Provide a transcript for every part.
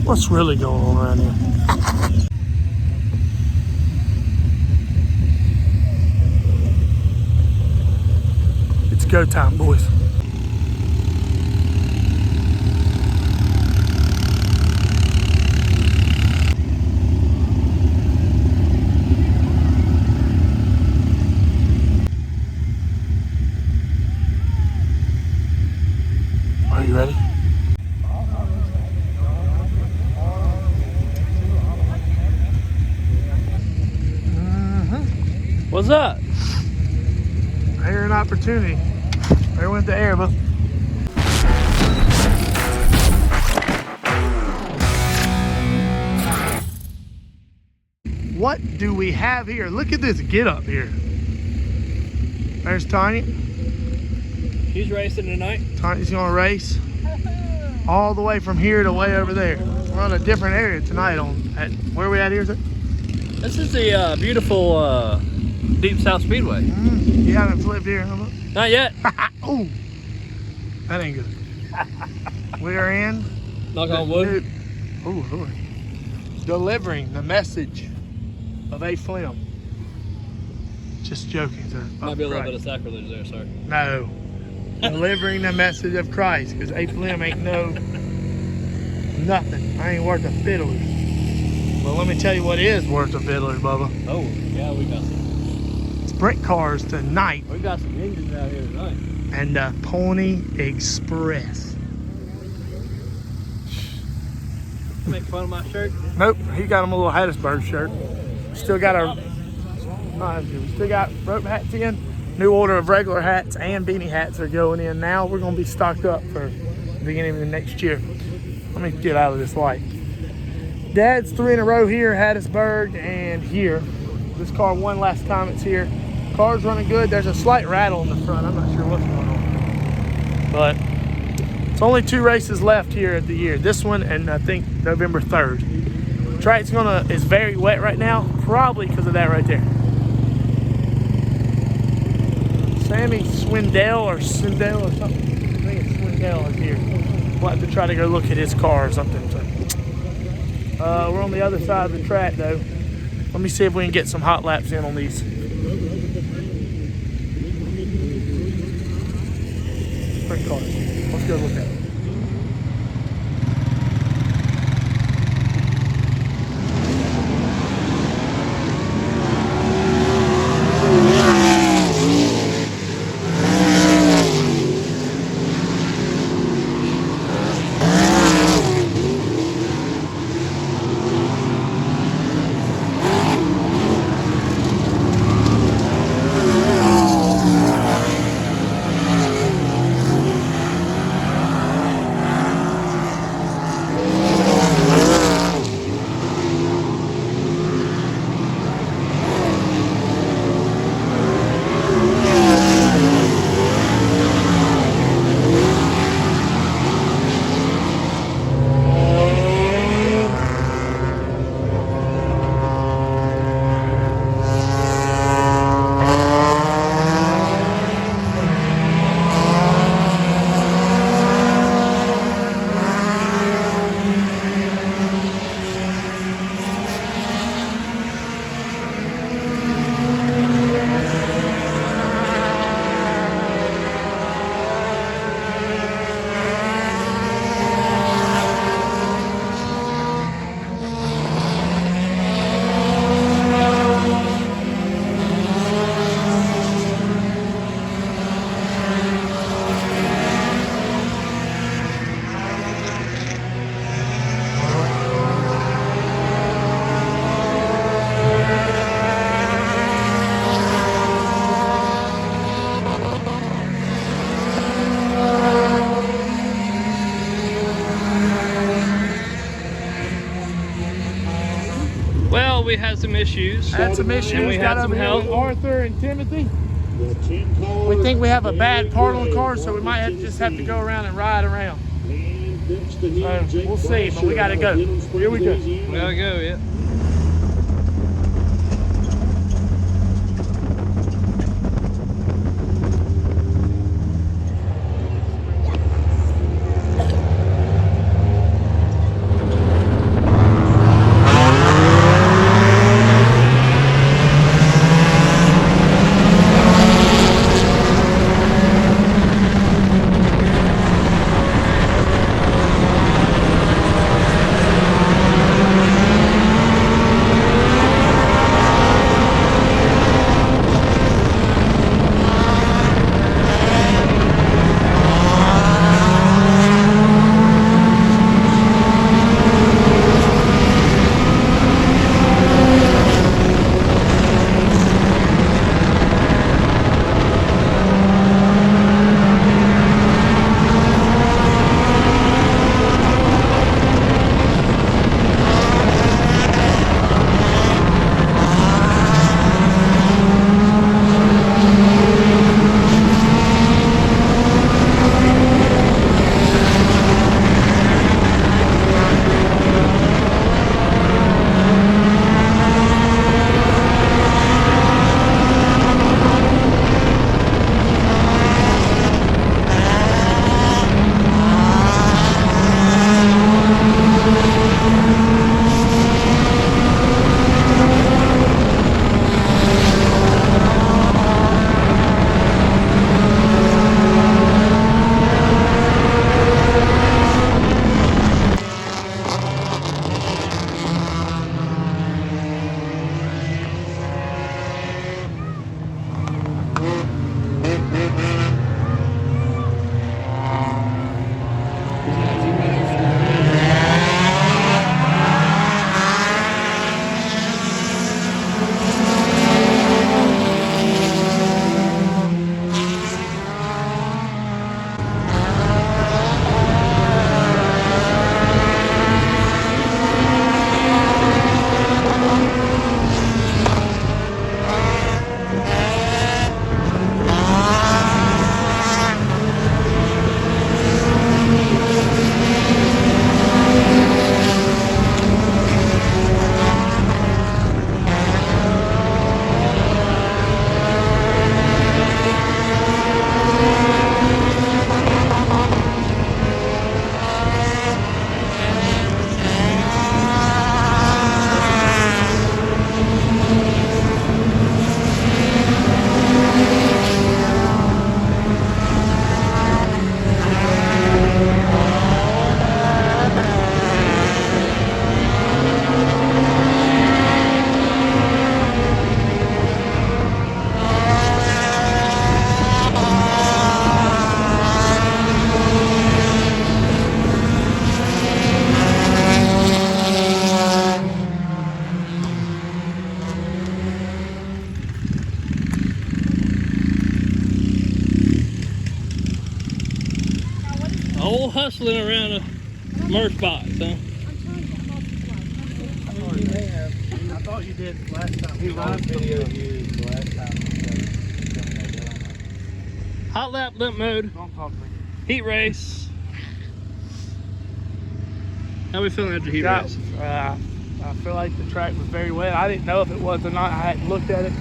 What's really going on around here? It's go time, boys. Are you ready? What's up? Air and opportunity. There went the air, but what do we have here? Look at this get up here. There's Tanya. He's racing tonight. Tanya's gonna race all the way from here to way over there. We're on a different area tonight. Where are we at here, sir? This is the beautiful Deep South Speedway. You haven't flipped here, huh? Not yet. Oh, that ain't good. We are in. Knock on wood. Oh, Lord. Delivering the message of A-Flem. Just joking, sir. Might be a little bit of sacrilege there, sir. No. Delivering the message of Christ, because A-Flem ain't nothing. I ain't worth a fiddler. Well, let me tell you what is worth a fiddler, Bubba. Oh, yeah, we got some. Sprint cars tonight. We got some engines out here tonight. And Pony Express. Make fun of my shirt? Nope, he got him a little Hattiesburg shirt. Still got still got rope hats in. New order of regular hats and beanie hats are going in now. We're gonna be stocked up for the beginning of the next year. Let me get out of this light. Dad's 3 in a row here, Hattiesburg and here. This car won last time it's here. Car's running good. There's a slight rattle in the front. I'm not sure what's going on. But it's only 2 races left here at the year. This one and I think November 3rd. Track's is very wet right now, probably because of that right there. Sammy Swindell or something. I think it's Swindell is here. We'll have to try to go look at his car or something. So, we're on the other side of the track though. Let me see if we can get some hot laps in on these. Sprint cars. Let's go look at it. Well, we had some issues. Had some issues. And we had some help. Arthur and Timothy. We think we have a bad part on the car, so we might just have to go around and ride around. We'll see, but we gotta go. Here we go. We gotta go, yeah. A whole hustling around a merch box, huh? I thought you did last time. He runs video you the last time. Hot lap limp mode. Don't talk to me. Heat race. How we feeling after heat Yeah, race? I feel like the track was very wet. I didn't know if it was or not. I hadn't looked at it.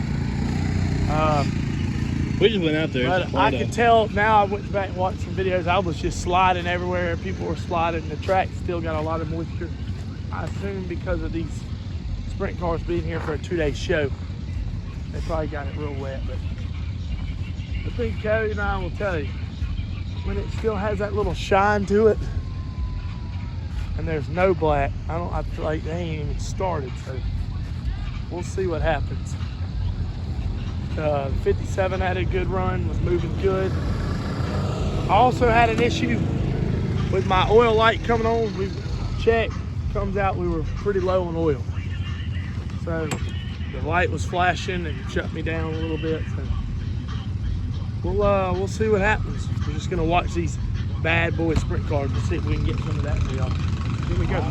We just went out there. But I could tell now. I went back and watched some videos. I was just sliding everywhere. People were sliding. The track still got a lot of moisture. I assume because of these sprint cars being here for a 2-day show, they probably got it real wet. But the thing Cody and I will tell you, when it still has that little shine to it, and there's no black, I feel like they ain't even started. So we'll see what happens. 57 had a good run, was moving good. I also had an issue with my oil light coming on. We checked, comes out we were pretty low on oil. So the light was flashing and shut me down a little bit. So we'll see what happens. We're just gonna watch these bad boy sprint cars and see if we can get some of that for y'all. Here we go.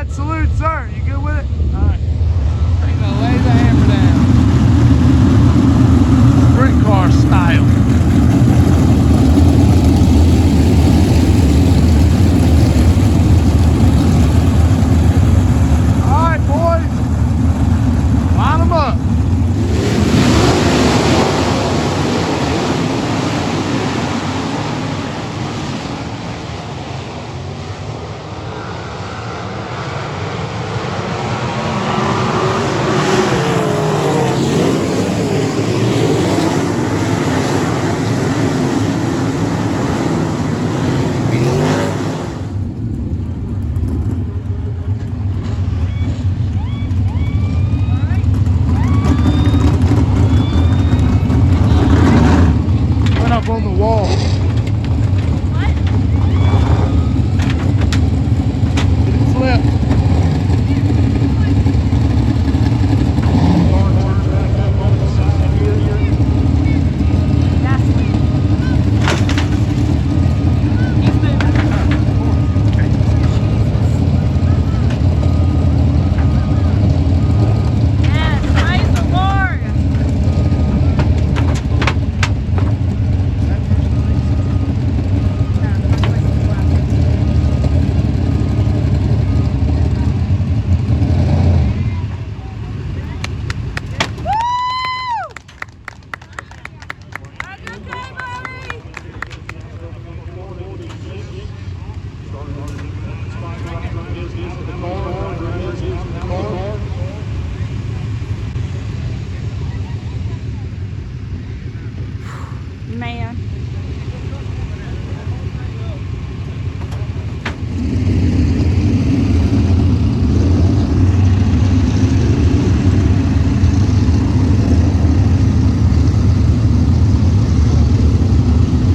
Salute, sir. You good with it? All right. You're gonna lay the hammer down. Sprint car style. All right, boys. Line them up. On the wall. What? Did it flip? That's weird. He's moving. Yes, praise the Lord. Man.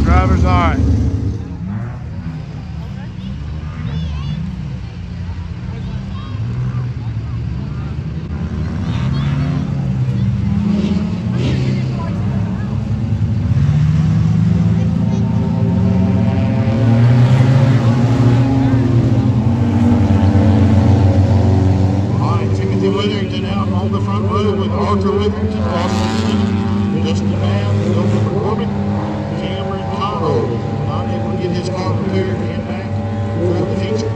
Driver's eye. Witherington out on the front row with Arthur Witherington, Austin, Justin Mann, Wilson McCormick, Cameron Conroe, not able to get his car repaired and back for the feature.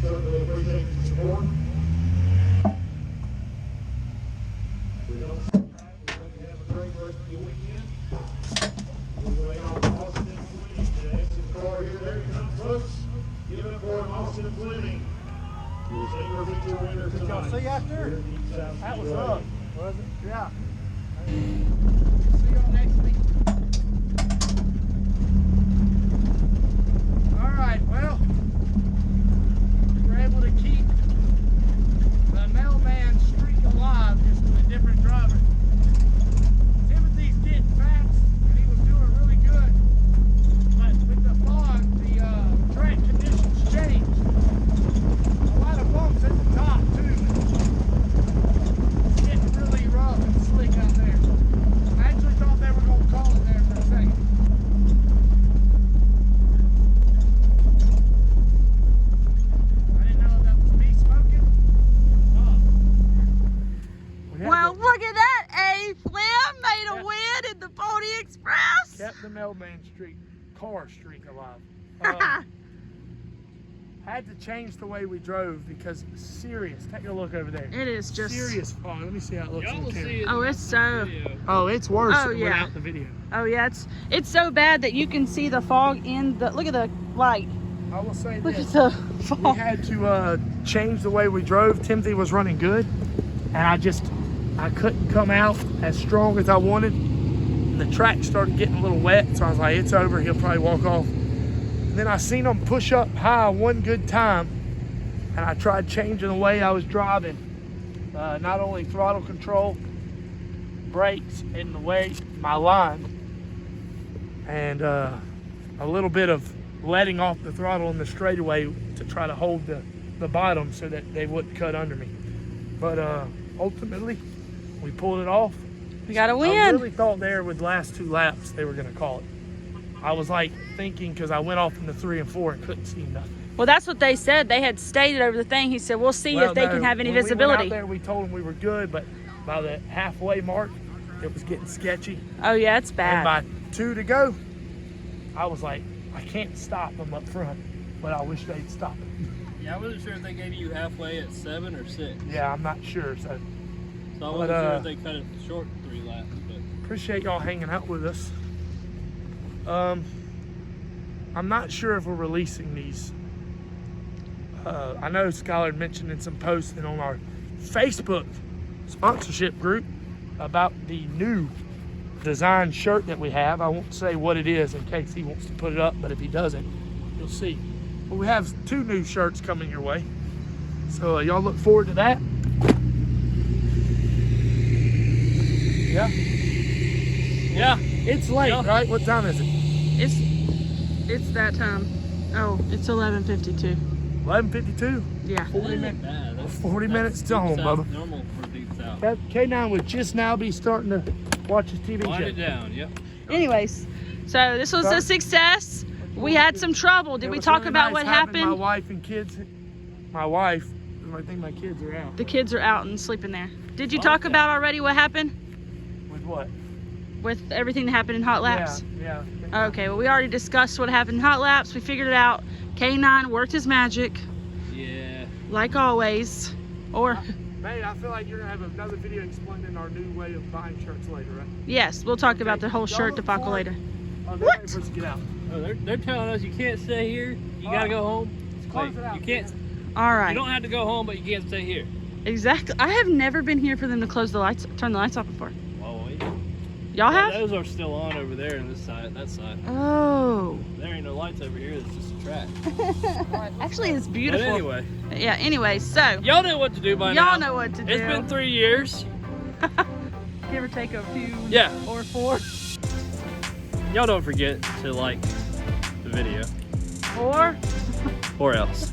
Certainly appreciate the support. We don't see that. We hope you have a great rest of your weekend. We'll wait on Austin and Fleming to exit the car here. There he comes, folks. Give it up for him, Austin and Fleming. Your senior feature winner tonight. Y'all see out there? Deep South That was Speedway. up, was it? Yeah. See y'all next week. All right, well, we're able to keep the mailman streak alive, just with a different driver. Timothy's getting fast, and he was doing really good. But with the fog, the track conditions changed. A lot of bumps at the top, too. It's getting really rough and slick out there. I actually thought they were going to call it there for a second. I didn't know if that was me smoking. We had Well, the- look at that. A-Flem made a win in the Pony Express. kept the mailman car streak alive. Had to change the way we drove because serious. Take a look over there. It is just. Serious fog. Let me see how it looks Y'all on will camera. see it. Oh, it's so. Oh, it's worse Oh, yeah. without the video. Oh yeah, it's so bad that you can see the fog in the. Look at the light. I will say Look at this. the We fog. had to change the way we drove. Timothy was running good, and I couldn't come out as strong as I wanted. And the track started getting a little wet, so I was like, it's over. He'll probably walk off. And then I seen him push up high one good time, and I tried changing the way I was driving. Not only throttle control, brakes, and the way my line, and a little bit of letting off the throttle in the straightaway to try to hold the bottom so that they wouldn't cut under me. But ultimately, we pulled it off. We got a I win. really thought there with the last 2 laps they were going to call it. I was like thinking because I went off in the 3 and 4 and couldn't see nothing. Well, that's what they said. They had stated over the thing. He said, "We'll see Well, if they no, can have any when we visibility." went out there, we told them we were good, but by the halfway mark, it was getting sketchy. Oh yeah, it's And bad. by 2 to go, I was like, I can't stop them up front, but I wish they'd stop it. Yeah, I wasn't sure if they gave you halfway at 7 or 6. Yeah, I'm not sure. So So I wasn't sure if they cut it short 3 laps. But appreciate y'all hanging out with us. I'm not sure if we're releasing these. I know Skylar had mentioned in some posts and on our Facebook sponsorship group about the new design shirt that we have. I won't say what it is in case he wants to put it up, but if he doesn't, you'll see. But we have 2 new shirts coming your way. So y'all look forward to that. Yeah. yeah, It's late, Yeah. right? What time is it? It's that time. Oh, it's 11:52. 11:52. Yeah. 40 that minutes. ain't bad. That's- 40 minutes that's to Deep home, South Bubba. Normal for Deep South. That K9 would just now be starting to watch his TV Wind show. it down. Yep. Anyways, so this was a success. We had some trouble. Did It we was talk really about nice what having My happened? wife and kids. My wife. I think my kids are out. The kids are out and sleeping there. Did you Oh, talk okay. about already what happened With what? with everything that happened in Hotlaps? Yeah. Okay, well we already discussed what happened in Hotlaps. We figured it out. K9 worked his magic, Yeah. like always. Or Mate, I feel like you're gonna have another video explaining our new way of buying shirts later, right? yes, we'll talk about the whole Y'all shirt look debacle forward- later. Oh, they're What? ready for us to get out. Oh, they're telling us you can't stay here. You gotta go home. Close Wait, it out. you can't. All You right. don't have to go home, but you can't stay here. Exactly. I have never been here for them to close the lights, turn the lights off before. Oh wait. Y'all have? Those are still on over there on this side, that side. Oh. There ain't no lights over here. It's just a track. Actually, it's But beautiful. anyway, Yeah. Anyway, so y'all know what to do by now. y'all know what to do. It's been 3 years. Give or take a few. Yeah. Or 4. Y'all don't forget to like, the video. Or Or else.